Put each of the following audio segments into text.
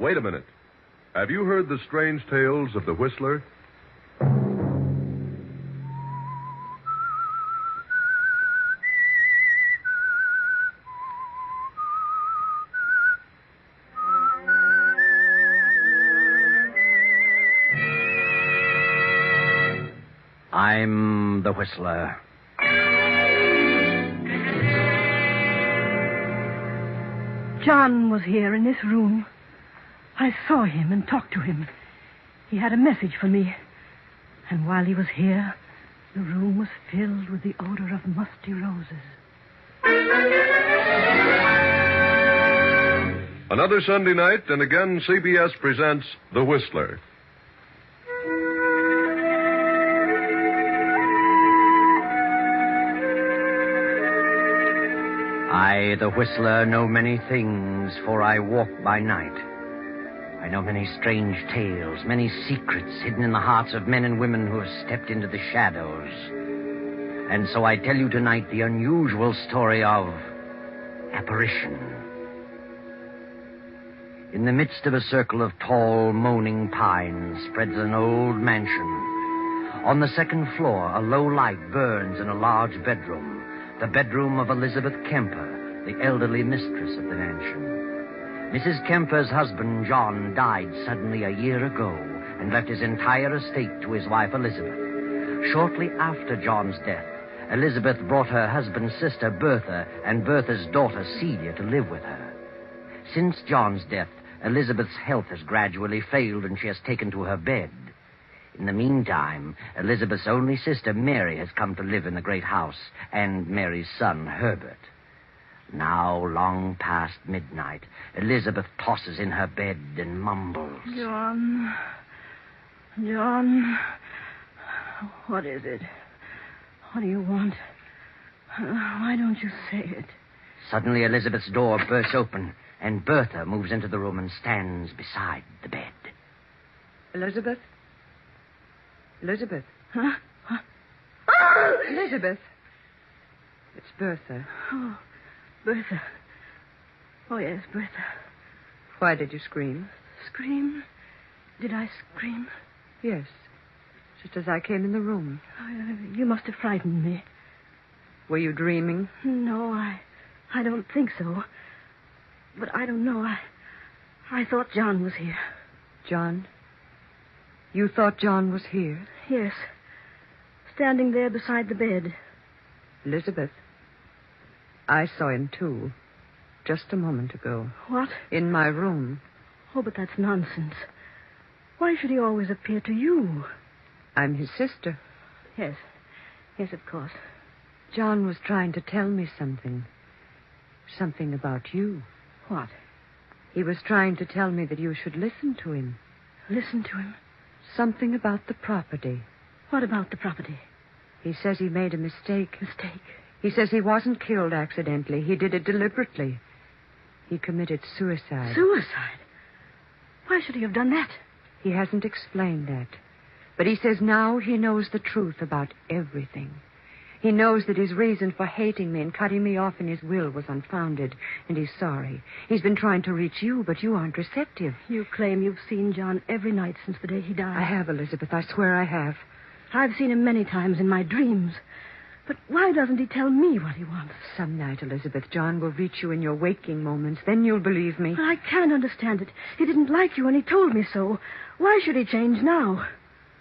Wait a minute. Have you heard the strange tales of the Whistler? I'm the Whistler. John was here in this room. I saw him and talked to him. He had a message for me. And while he was here, the room was filled with the odor of musty roses. Another Sunday night, and again CBS presents The Whistler. I, the Whistler, know many things, for I walk by night. I know many strange tales, many secrets hidden in the hearts of men and women who have stepped into the shadows. And so I tell you tonight the unusual story of Apparition. In the midst of a circle of tall, moaning pines spreads an old mansion. On the second floor, a low light burns in a large bedroom. The bedroom of Elizabeth Kemper, the elderly mistress of the mansion. Mrs. Kemper's husband, John, died suddenly a year ago and left his entire estate to his wife, Elizabeth. Shortly after John's death, Elizabeth brought her husband's sister, Bertha, and Bertha's daughter, Celia, to live with her. Since John's death, Elizabeth's health has gradually failed and she has taken to her bed. In the meantime, Elizabeth's only sister, Mary, has come to live in the great house, and Mary's son, Herbert. Now, long past midnight, Elizabeth tosses in her bed and mumbles. John, what is it? What do you want? Why don't you say it? Suddenly, Elizabeth's door bursts open, and Bertha moves into the room and stands beside the bed. Elizabeth? Elizabeth? Huh? Elizabeth. It's Bertha. Oh, Bertha. Oh, yes, Bertha. Why did you scream? Scream? Did I scream? Yes. Just as I came in the room. You must have frightened me. Were you dreaming? No, I don't think so. But I don't know. I thought John was here. John? You thought John was here? Yes. Standing there beside the bed. Elizabeth, I saw him, too. Just a moment ago. What? In my room. Oh, but that's nonsense. Why should he always appear to you? I'm his sister. Yes. Yes, of course. John was trying to tell me something. Something about you. What? He was trying to tell me that you should listen to him. Listen to him? Something about the property. What about the property? He says he made a mistake. Mistake? He says he wasn't killed accidentally. He did it deliberately. He committed suicide. Suicide? Why should he have done that? He hasn't explained that. But he says now he knows the truth about everything. He knows that his reason for hating me and cutting me off in his will was unfounded, and he's sorry. He's been trying to reach you, but you aren't receptive. You claim you've seen John every night since the day he died. I have, Elizabeth. I swear I have. I've seen him many times in my dreams. But why doesn't he tell me what he wants? Some night, Elizabeth, John will reach you in your waking moments. Then you'll believe me. But I can't understand it. He didn't like you, and he told me so. Why should he change now?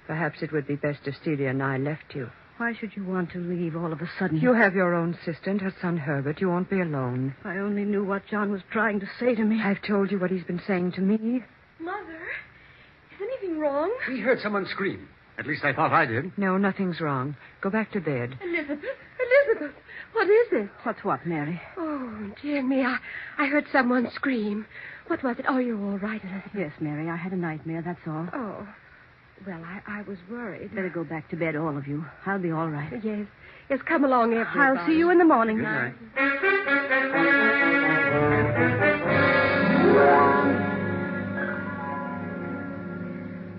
Perhaps it would be best if Celia and I left you. Why should you want to leave all of a sudden? You have your own sister and her son, Herbert. You won't be alone. If I only knew what John was trying to say to me. I've told you what he's been saying to me. Mother, is anything wrong? We heard someone scream. At least I thought I did. No, nothing's wrong. Go back to bed. Elizabeth, what is it? What's what, Mary? Oh, dear me, I heard someone scream. What was it? Oh, you're all right, Elizabeth. Yes, Mary, I had a nightmare, that's all. Oh, well, I was worried. Better go back to bed, all of you. I'll be all right. Yes, come along, everybody. I'll see you in the morning. Good night.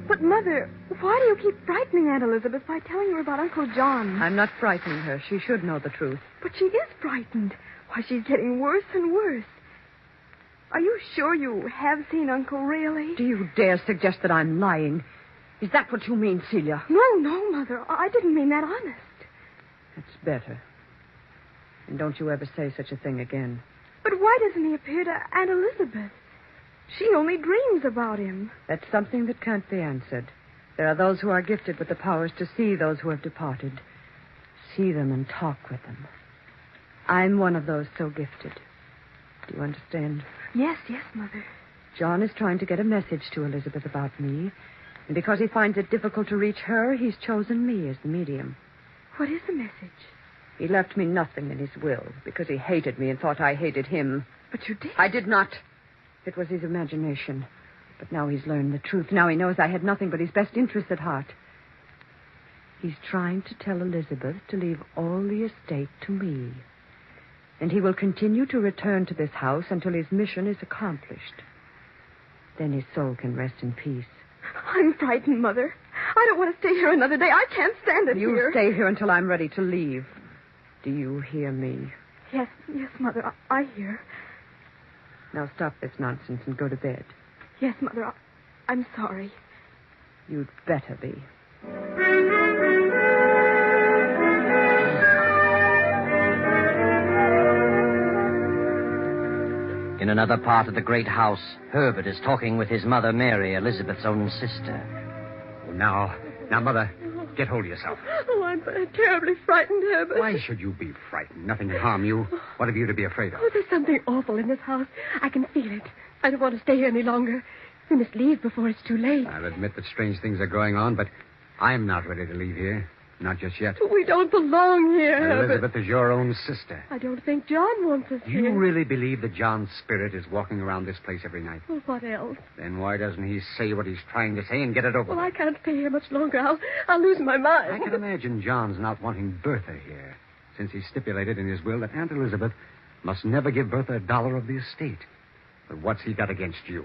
But, Mother, why do you keep frightening Aunt Elizabeth by telling her about Uncle John? I'm not frightening her. She should know the truth. But she is frightened. Why, she's getting worse and worse. Are you sure you have seen Uncle, really? Do you dare suggest that I'm lying? Is that what you mean, Celia? No, Mother. I didn't mean that honest. That's better. And don't you ever say such a thing again. But why doesn't he appear to Aunt Elizabeth? She only dreams about him. That's something that can't be answered. There are those who are gifted with the powers to see those who have departed. See them and talk with them. I'm one of those so gifted. Do you understand? Yes, Mother. John is trying to get a message to Elizabeth about me. And because he finds it difficult to reach her, he's chosen me as the medium. What is the message? He left me nothing in his will because he hated me and thought I hated him. But you did. I did not. It was his imagination. But now he's learned the truth. Now he knows I had nothing but his best interests at heart. He's trying to tell Elizabeth to leave all the estate to me. And he will continue to return to this house until his mission is accomplished. Then his soul can rest in peace. I'm frightened, Mother. I don't want to stay here another day. I can't stand it here. You stay here until I'm ready to leave. Do you hear me? Yes, Mother. I hear. Now stop this nonsense and go to bed. Yes, Mother. I'm sorry. You'd better be. In another part of the great house, Herbert is talking with his mother, Mary, Elizabeth's own sister. Now, Mother, get hold of yourself. Oh, I'm terribly frightened, Herbert. Why should you be frightened? Nothing can harm you. What have you to be afraid of? Oh, there's something awful in this house. I can feel it. I don't want to stay here any longer. We must leave before it's too late. I'll admit that strange things are going on, but I'm not ready to leave here. Not just yet. We don't belong here, And Herbert. Elizabeth is your own sister. I don't think John wants us You here. really believe that John's spirit is walking around this place every night? Well, what else? Then why doesn't he say what he's trying to say and get it over Well, I with? can't stay here much longer. I'll lose my mind. I can imagine John's not wanting Bertha here, since he stipulated in his will that Aunt Elizabeth must never give Bertha $1 of the estate. But what's he got against you?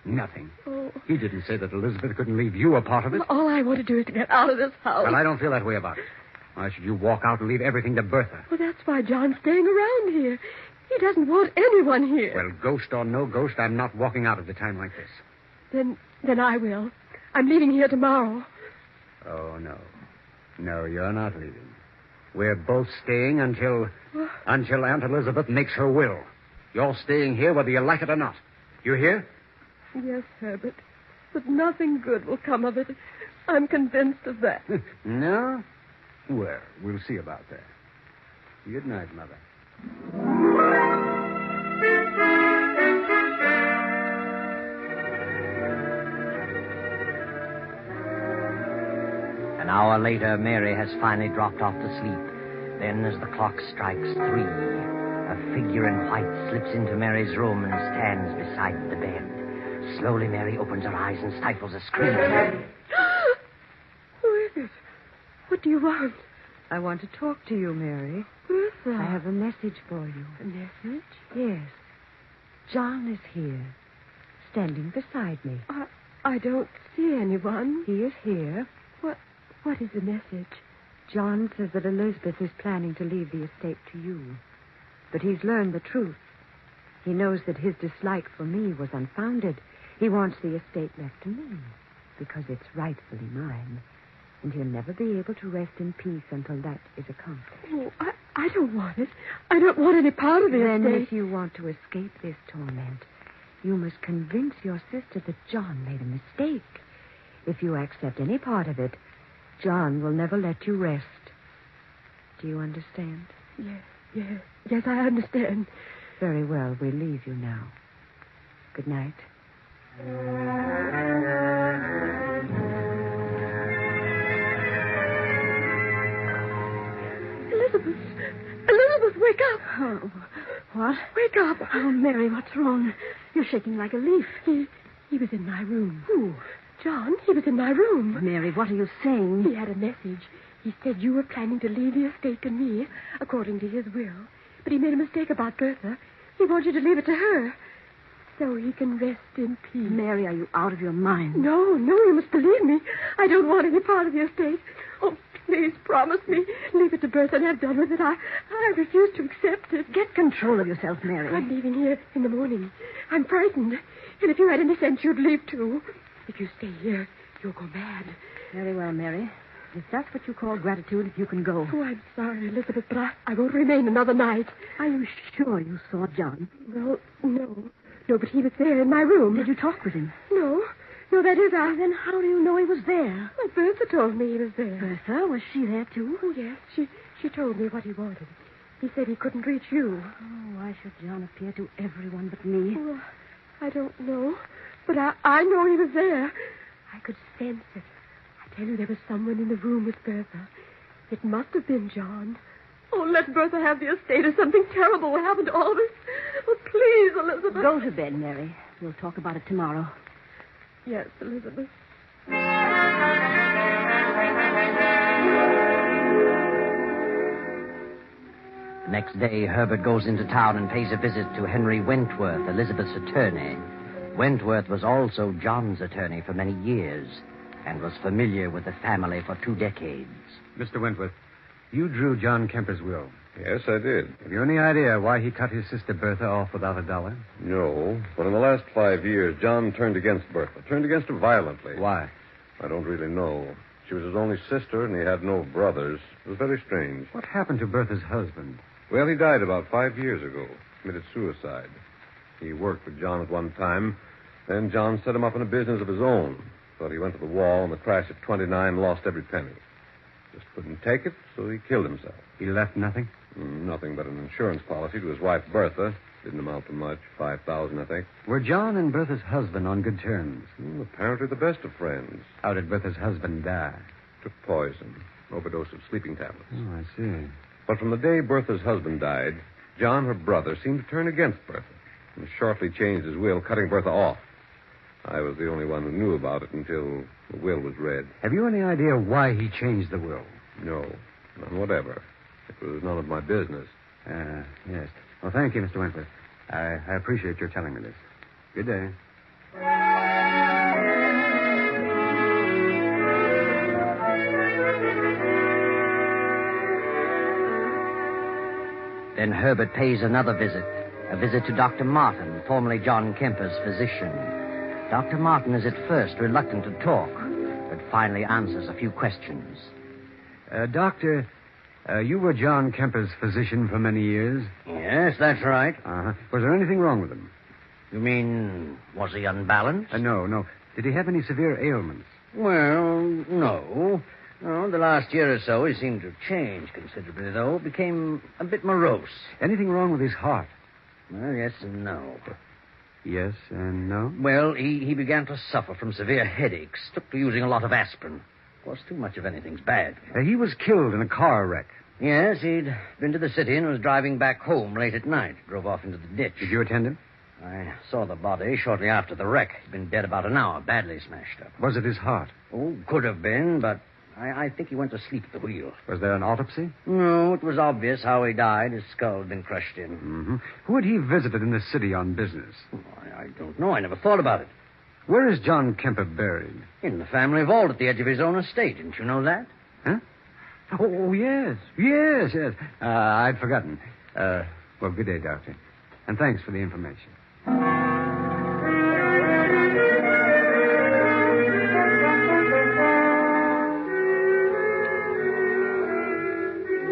Nothing. Oh. He didn't say that Elizabeth couldn't leave you a part of it. All I want to do is to get out of this house. Well, I don't feel that way about it. Why should you walk out and leave everything to Bertha? Well, that's why John's staying around here. He doesn't want anyone here. Well, ghost or no ghost, I'm not walking out at a time like this. Then I will. I'm leaving here tomorrow. Oh, no. No, you're not leaving. We're both staying until Aunt Elizabeth makes her will. You're staying here whether you like it or not. You hear? Yes, Herbert. But nothing good will come of it. I'm convinced of that. No? Well, we'll see about that. Good night, Mother. An hour later, Mary has finally dropped off to sleep. Then, as the clock strikes 3, a figure in white slips into Mary's room and stands beside the bed. Slowly, Mary opens her eyes and stifles a scream. Who is it? What do you want? I want to talk to you, Mary. Bertha. I have a message for you. A message? Yes. John is here, standing beside me. I don't see anyone. He is here. What is the message? John says that Elizabeth is planning to leave the estate to you. But he's learned the truth. He knows that his dislike for me was unfounded. He wants the estate left to me because it's rightfully mine. And he'll never be able to rest in peace until that is accomplished. Oh, I don't want it. I don't want any part of the Then estate. if you want to escape this torment, you must convince your sister that John made a mistake. If you accept any part of it, John will never let you rest. Do you understand? Yes, I understand. Very well, we'll leave you now. Good night. Elizabeth, wake up. Oh, what? Wake up. Oh, Mary, what's wrong? You're shaking like a leaf. He was in my room. Who? John, he was in my room. Mary, what are you saying? He had a message. He said you were planning to leave the estate to me, according to his will. But he made a mistake about Bertha. He wants you to leave it to her, so he can rest in peace. Mary, are you out of your mind? No, you must believe me. I don't want any part of the estate. Oh, please promise me. Leave it to Bertha and have done with it. I refuse to accept it. Get control of yourself, Mary. I'm leaving here in the morning. I'm frightened. And if you had any sense, you'd leave too. If you stay here, you'll go mad. Very well, Mary. If that's what you call gratitude, you can go. Oh, I'm sorry, Elizabeth, but I won't remain another night. Are you sure you saw John? Well, no. No, but he was there in my room. Did you talk with him? No. No, that is, Then how do you know he was there? Well, Bertha told me he was there. Bertha? Was she there, too? Oh, yes. She told me what he wanted. He said he couldn't reach you. Oh, why should John appear to everyone but me? Oh, I don't know. But I know he was there. I could sense it. I tell you, there was someone in the room with Bertha. It must have been John. Oh, let Bertha have the estate or something terrible will happen to all of us. Oh, please, Elizabeth. Go to bed, Mary. We'll talk about it tomorrow. Yes, Elizabeth. The next day, Herbert goes into town and pays a visit to Henry Wentworth, Elizabeth's attorney. Wentworth was also John's attorney for many years and was familiar with the family for 2 decades. Mr. Wentworth, you drew John Kemper's will. Yes, I did. Have you any idea why he cut his sister Bertha off without a dollar? No, but in the last 5 years, John turned against Bertha. Turned against her violently. Why? I don't really know. She was his only sister, and he had no brothers. It was very strange. What happened to Bertha's husband? Well, he died about 5 years ago. Committed suicide. He worked for John at one time. Then John set him up in a business of his own. But he went to the wall, and the crash at 29 lost every penny. Just couldn't take it, so he killed himself. He left nothing? Nothing but an insurance policy to his wife, Bertha. Didn't amount to much. $5,000, I think. Were John and Bertha's husband on good terms? Apparently the best of friends. How did Bertha's husband die? Took poison. Overdose of sleeping tablets. Oh, I see. But from the day Bertha's husband died, John, her brother, seemed to turn against Bertha and shortly changed his will, cutting Bertha off. I was the only one who knew about it until the will was read. Have you any idea why he changed the will? No, none whatever. It was none of my business. Yes. Well, thank you, Mr. Wentworth. I appreciate your telling me this. Good day. Then Herbert pays another visit, a visit to Dr. Martin, formerly John Kemper's physician. Dr. Martin is at first reluctant to talk, but finally answers a few questions. Doctor, you were John Kemper's physician for many years? Yes, that's right. Uh-huh. Was there anything wrong with him? You mean, was he unbalanced? No. Did he have any severe ailments? Well, no. No, the last year or so he seemed to have changed considerably, though. Became a bit morose. Anything wrong with his heart? Well, yes and no. Yes and no? Well, he began to suffer from severe headaches. Took to using a lot of aspirin. Of course, too much of anything's bad. He was killed in a car wreck. Yes, he'd been to the city and was driving back home late at night. Drove off into the ditch. Did you attend him? I saw the body shortly after the wreck. He'd been dead about an hour, badly smashed up. Was it his heart? Oh, could have been, but I think he went to sleep at the wheel. Was there an autopsy? No, it was obvious how he died. His skull had been crushed in. Mm-hmm. Who had he visited in the city on business? Oh, I don't know. I never thought about it. Where is John Kemper buried? In the family vault at the edge of his own estate. Didn't you know that? Huh? Oh, yes. Yes. I'd forgotten. Well, good day, Doctor. And thanks for the information.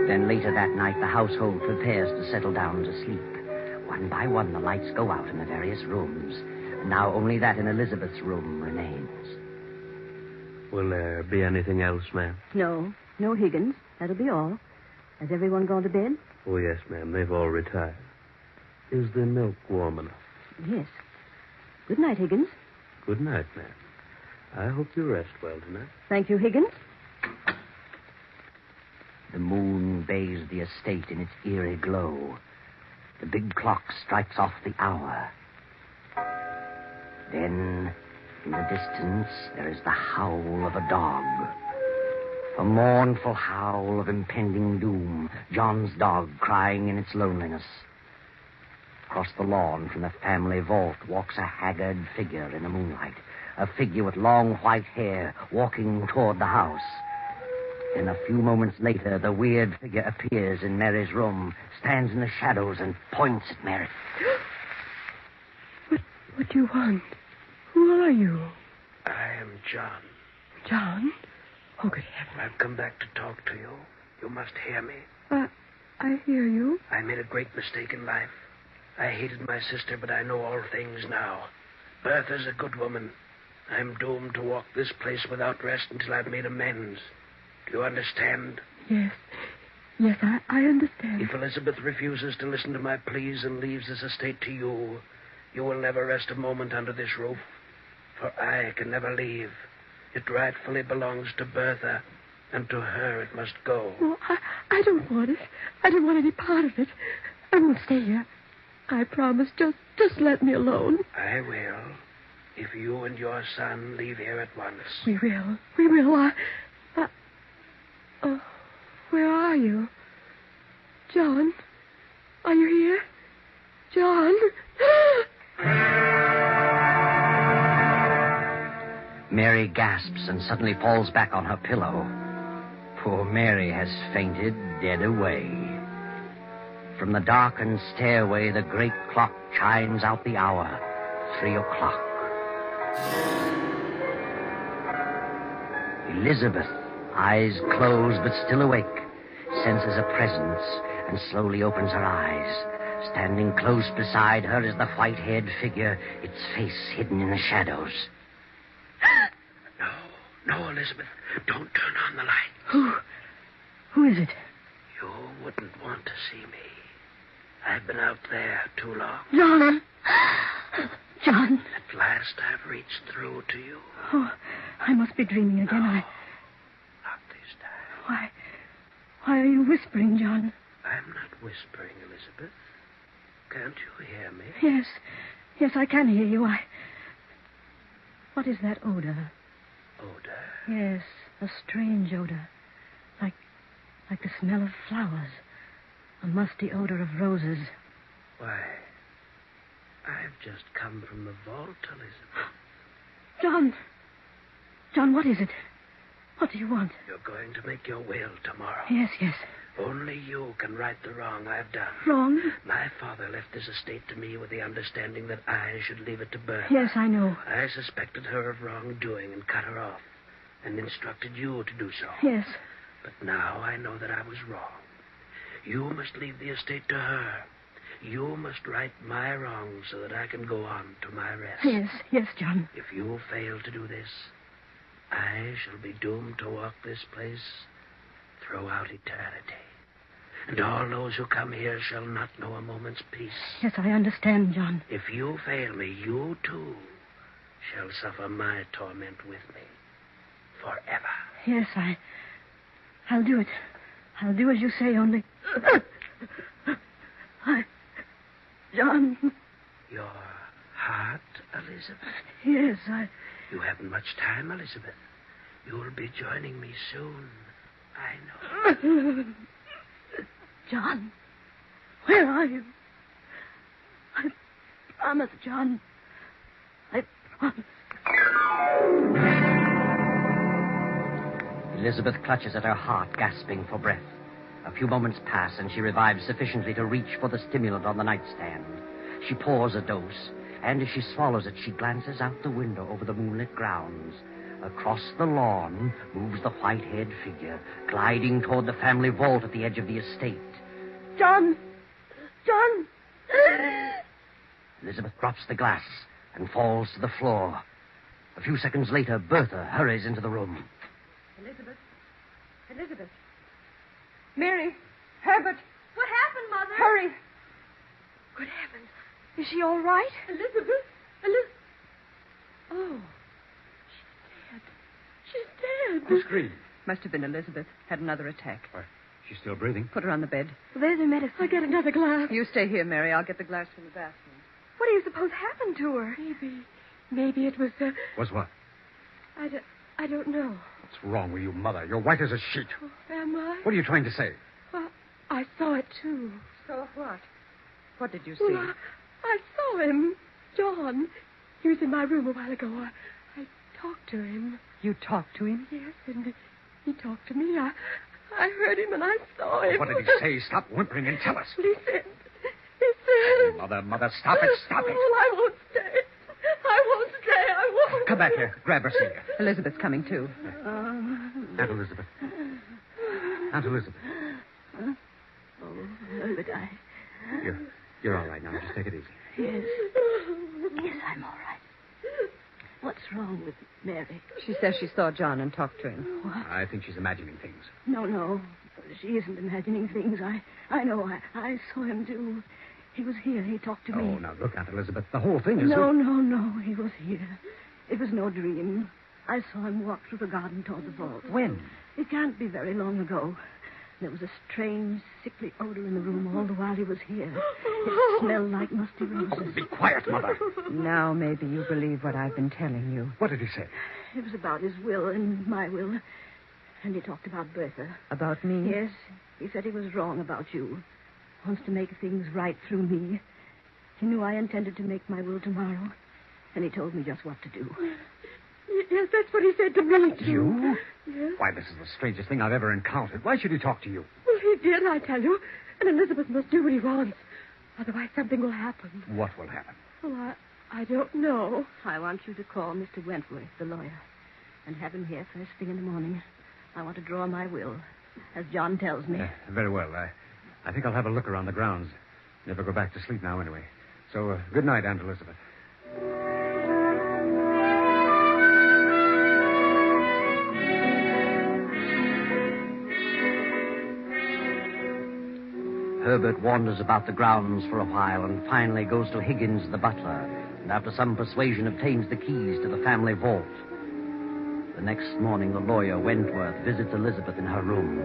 Then later that night, the household prepares to settle down to sleep. One by one, the lights go out in the various rooms. And now only that in Elizabeth's room remains. Will there be anything else, ma'am? No, Higgins. That'll be all. Has everyone gone to bed? Oh, yes, ma'am. They've all retired. Is the milk warm enough? Yes. Good night, Higgins. Good night, ma'am. I hope you rest well tonight. Thank you, Higgins. The moon bathes the estate in its eerie glow. The big clock strikes off the hour. Then, in the distance, there is the howl of a dog. A mournful howl of impending doom. John's dog crying in its loneliness. Across the lawn from the family vault walks a haggard figure in the moonlight. A figure with long white hair walking toward the house. Then a few moments later, the weird figure appears in Mary's room, stands in the shadows, and points at Mary. What do you want? Who are you? I am John. John? Oh, good heavens. I've come back to talk to you. You must hear me. I hear you. I made a great mistake in life. I hated my sister, but I know all things now. Bertha's a good woman. I'm doomed to walk this place without rest until I've made amends. Do you understand? Yes. Yes, I understand. If Elizabeth refuses to listen to my pleas and leaves this estate to you, you will never rest a moment under this roof. For I can never leave. It rightfully belongs to Bertha, and to her it must go. No, I don't want it. I don't want any part of it. I won't stay here. I promise. Just let me alone. I will, if you and your son leave here at once. We will. We will. Where are you? John? Are you here? John? Mary gasps and suddenly falls back on her pillow. Poor Mary has fainted dead away. From the darkened stairway, the great clock chimes out the hour. 3 o'clock. Elizabeth, eyes closed but still awake, senses a presence and slowly opens her eyes. Standing close beside her is the white-haired figure, its face hidden in the shadows. No, Elizabeth. Don't turn on the light. Who is it? You wouldn't want to see me. I've been out there too long. John. At last I've reached through to you. Oh, I must be dreaming again. No, not this time. Why are you whispering, John? I'm not whispering, Elizabeth. Can't you hear me? Yes, I can hear you. What is that odor? Odor? Yes, a strange odor. Like the smell of flowers. A musty odor of roses. Why, I've just come from the vault, John! Elizabeth. John, what is it? What do you want? You're going to make your will tomorrow. Yes. Only you can right the wrong I've done. Wrong? My father left this estate to me with the understanding that I should leave it to Bertha. Yes, I know. I suspected her of wrongdoing and cut her off, and instructed you to do so. Yes. But now I know that I was wrong. You must leave the estate to her. You must right my wrongs so that I can go on to my rest. Yes, John. If you fail to do this, I shall be doomed to walk this place throughout eternity. And all those who come here shall not know a moment's peace. Yes, I understand, John. If you fail me, you too shall suffer my torment with me forever. Yes, I'll do it. I'll do as you say, only... John... Your heart, Elizabeth? Yes, You haven't much time, Elizabeth. You'll be joining me soon. I know. John, where are you? I promise, John. I promise. Elizabeth clutches at her heart, gasping for breath. A few moments pass, and she revives sufficiently to reach for the stimulant on the nightstand. She pours a dose, and as she swallows it, she glances out the window over the moonlit grounds. Across the lawn moves the white-haired figure, gliding toward the family vault at the edge of the estate. John! Elizabeth drops the glass and falls to the floor. A few seconds later, Bertha hurries into the room. Elizabeth. Mary. Herbert. What happened, Mother? Hurry. Good heavens. Is she all right? Elizabeth? Oh. She's dead. Who screamed? Must have been Elizabeth. Had another attack. Why, she's still breathing. Put her on the bed. There's the medicine. I'll get another glass. You stay here, Mary. I'll get the glass from the bathroom. What do you suppose happened to her? Maybe it was... Was what? I don't know. What's wrong with you, Mother? You're white as a sheet. Oh, am I? What are you trying to say? Well, I saw it, too. Saw what? What did you see? Well, I saw him. John. He was in my room a while ago. I talked to him. You talked to him? Yes, and He talked to me. I heard him and I saw him. What did he say? Stop whimpering and tell us. He said... Mother, stop it, stop it. Oh, I won't stay. I won't. Come back here. Grab her, Celia. Elizabeth's coming, too. Aunt Elizabeth. Aunt Elizabeth. Oh, Herbert, You're all right now. Just take it easy. Yes. Yes, I'm all right. What's wrong with Mary? She says she saw John and talked to him. What? I think she's imagining things. No. She isn't imagining things. I know. I saw him, too. He was here. He talked to me. Oh, now, look, Aunt Elizabeth. The whole thing is... No. He was here. It was no dream. I saw him walk through the garden toward the vault. When? It can't be very long ago. There was a strange, sickly odor in the room all the while he was here. It smelled like musty roses. Be quiet, Mother. Now maybe you believe what I've been telling you. What did he say? It was about his will and my will. And he talked about Bertha. About me? Yes. He said he was wrong about you. Wants to make things right through me. He knew I intended to make my will tomorrow. And he told me just what to do. Yes, that's what he said to me, too. You? Yes. Why, this is the strangest thing I've ever encountered. Why should he talk to you? Well, he did, I tell you. And Elizabeth must do what he wants. Otherwise, something will happen. What will happen? Well, I don't know. I want you to call Mr. Wentworth, the lawyer, and have him here first thing in the morning. I want to draw my will, as John tells me. Very well. I think I'll have a look around the grounds. Never go back to sleep now, anyway. So, good night, Aunt Elizabeth. Herbert wanders about the grounds for a while and finally goes to Higgins, the butler, and after some persuasion obtains the keys to the family vault. The next morning, the lawyer, Wentworth, visits Elizabeth in her room.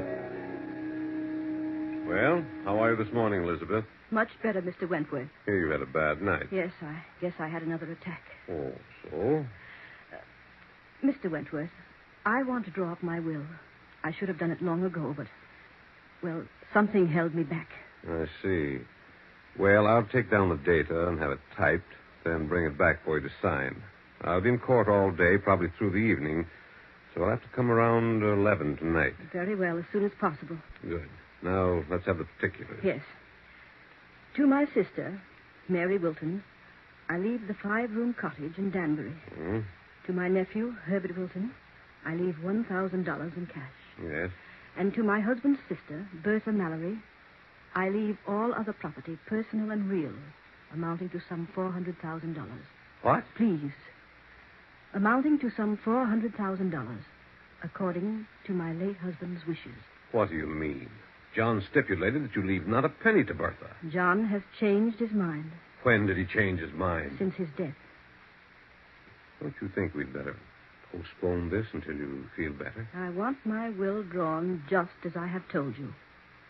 Well, how are you this morning, Elizabeth? Much better, Mr. Wentworth. Here you had a bad night. Yes, I guess I had another attack. Oh, so? Mr. Wentworth, I want to draw up my will. I should have done it long ago, but, well, something held me back. I see. Well, I'll take down the data and have it typed, then bring it back for you to sign. I'll be in court all day, probably through the evening, so I'll have to come around 11 tonight. Very well, as soon as possible. Good. Now, let's have the particulars. Yes. To my sister, Mary Wilton, I leave the 5-room cottage in Danbury. Hmm? To my nephew, Herbert Wilton, I leave $1,000 in cash. Yes. And to my husband's sister, Bertha Mallory, I leave all other property, personal and real, amounting to some $400,000. What? Please. Amounting to some $400,000, according to my late husband's wishes. What do you mean? John stipulated that you leave not a penny to Bertha. John has changed his mind When did he change his mind? since his death. Don't you think we'd better postpone this until you feel better? I want my will drawn just as I have told you.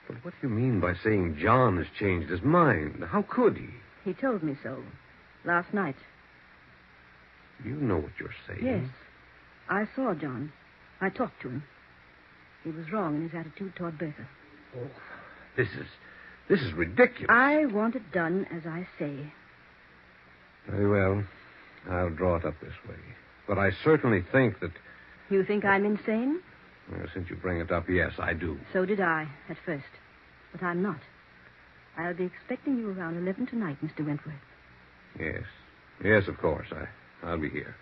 But what do you mean by saying John has changed his mind? How could he? He told me so last night. You know what you're saying. Yes. I saw John. I talked to him. He was wrong in his attitude toward Bertha. Oh, this is ridiculous. I want it done as I say. Very well. I'll draw it up this way. But I certainly think that... You think I'm insane? Well, since you bring it up, yes, I do. So did I, at first. But I'm not. I'll be expecting you around 11 tonight, Mr. Wentworth. Yes. Yes, of course. I'll be here.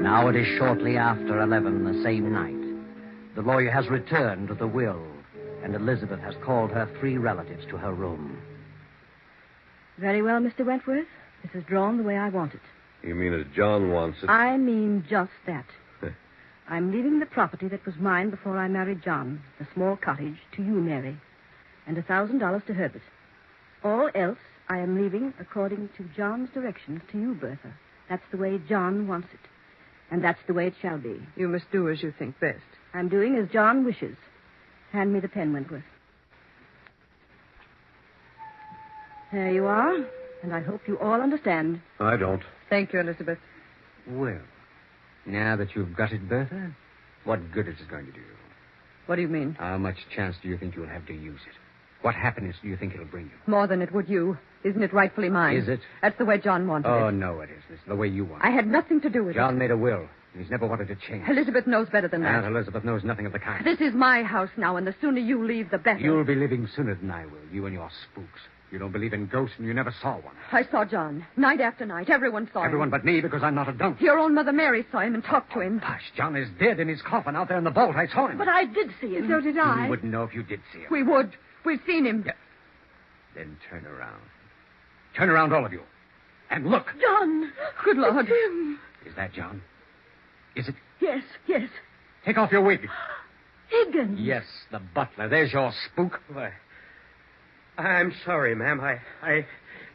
Now it is shortly after 11 the same night. The lawyer has returned with the will, and Elizabeth has called her 3 relatives to her room. Very well, Mr. Wentworth. This is drawn the way I want it. You mean as John wants it? I mean just that. I'm leaving the property that was mine before I married John, the small cottage, to you, Mary, and $1,000 to Herbert. All else I am leaving according to John's directions to you, Bertha. That's the way John wants it. And that's the way it shall be. You must do as you think best. I'm doing as John wishes. Hand me the pen, Wentworth. There you are, and I hope you all understand. I don't. Thank you, Elizabeth. Well, now that you've got it, Bertha, what good is it going to do you? What do you mean? How much chance do you think you'll have to use it? What happiness do you think it'll bring you? More than it would you. Isn't it rightfully mine? Is it? That's the way John wanted Oh, it. no, it isn't. It's the way you want it. I had nothing to do with John made a will, and he's never wanted to change. it. Elizabeth knows better than that. Aunt Elizabeth knows nothing of the kind. This is my house now, and the sooner you leave, the better. You'll be leaving sooner than I will, you and your spooks. You don't believe in ghosts, and you never saw one. I saw John. Night after night. Everyone saw Everyone him. but me, because I'm not a donkey. Your own Mother Mary saw him and talked to him. Hush, John is dead in his coffin out there in the vault. I saw him. But I did see him. So did I. You wouldn't know if you did see him. We would. We've seen him. Yeah. Then turn around. Turn around, all of you. And look. John! Good Lord. It's him. Is that John? Is it? Yes, yes. Take off your wig. Higgins. Yes, the butler. There's your spook. Why, I'm sorry, ma'am. I...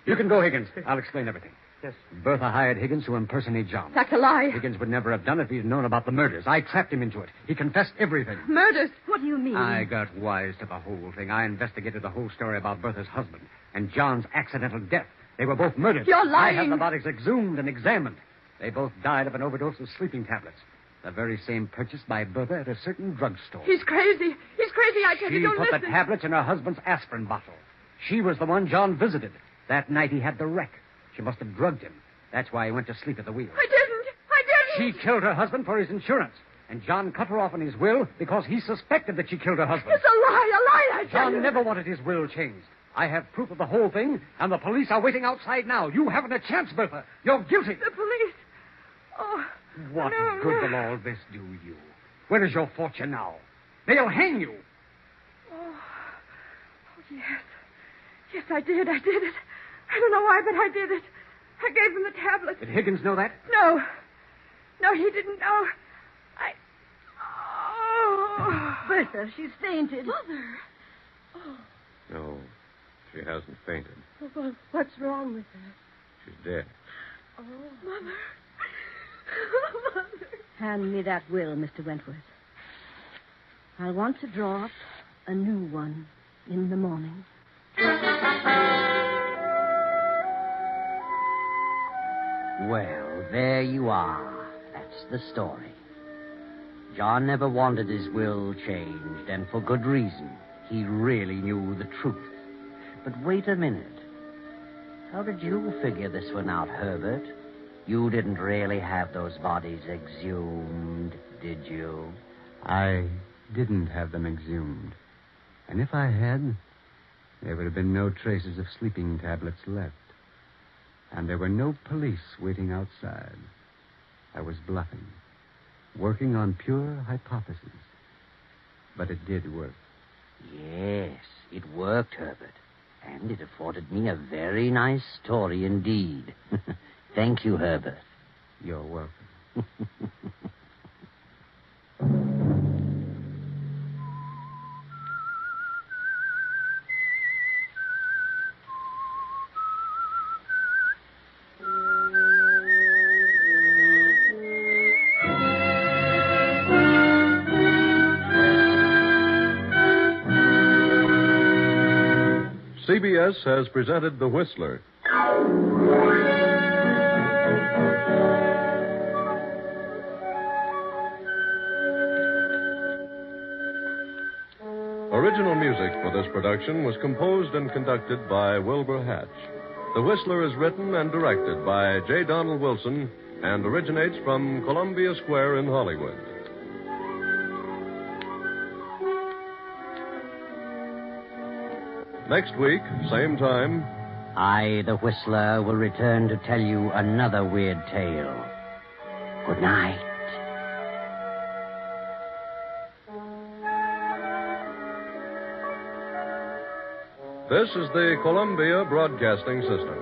You can go, Higgins. I'll explain everything. Yes. Bertha hired Higgins to impersonate John. That's a lie. Higgins would never have done it if he'd known about the murders. I trapped him into it. He confessed everything. Murders. What do you mean? I got wise to the whole thing. I investigated the whole story about Bertha's husband and John's accidental death. They were both murdered. You're lying. I had the bodies exhumed and examined. They both died of an overdose of sleeping tablets. The very same purchased by Bertha at a certain drugstore. He's crazy. He's crazy. I tell you, She don't put listen. the tablets in her husband's aspirin bottle. She was the one John visited. That night he had the wreck. She must have drugged him. That's why he went to sleep at the wheel. I didn't. She killed her husband for his insurance. And John cut her off in his will because he suspected that she killed her husband. It's a lie, I tell you. John never wanted his will changed. I have proof of the whole thing, and the police are waiting outside now. You haven't a chance, Bertha. You're guilty. The police. Oh. What No, good no. will all this do you? Where is your fortune now? They'll hang you. Oh, yes. Yes, I did. I did it. I don't know why, but I did it. I gave him the tablet. Did Higgins know that? No. No, he didn't know. Oh. Bertha, she's fainted. Mother. No, she hasn't fainted. Well, what's wrong with her? She's dead. Oh, Mother. Mother. Hand me that will, Mr. Wentworth. I'll want to draw up a new one in the morning. Well, there you are. That's the story. John never wanted his will changed, and for good reason. He really knew the truth. But wait a minute. How did you figure this one out, Herbert? You didn't really have those bodies exhumed, did you? I didn't have them exhumed. And if I had, there would have been no traces of sleeping tablets left. And there were no police waiting outside. I was bluffing, working on pure hypotheses. But it did work. Yes, it worked, Herbert. And it afforded me a very nice story indeed. Thank you, Herbert. You're welcome. CBS has presented The Whistler. Original music for this production was composed and conducted by Wilbur Hatch. The Whistler is written and directed by J. Donald Wilson and originates from Columbia Square in Hollywood. Next week, same time. I, the Whistler, will return to tell you another weird tale. Good night. This is the Columbia Broadcasting System.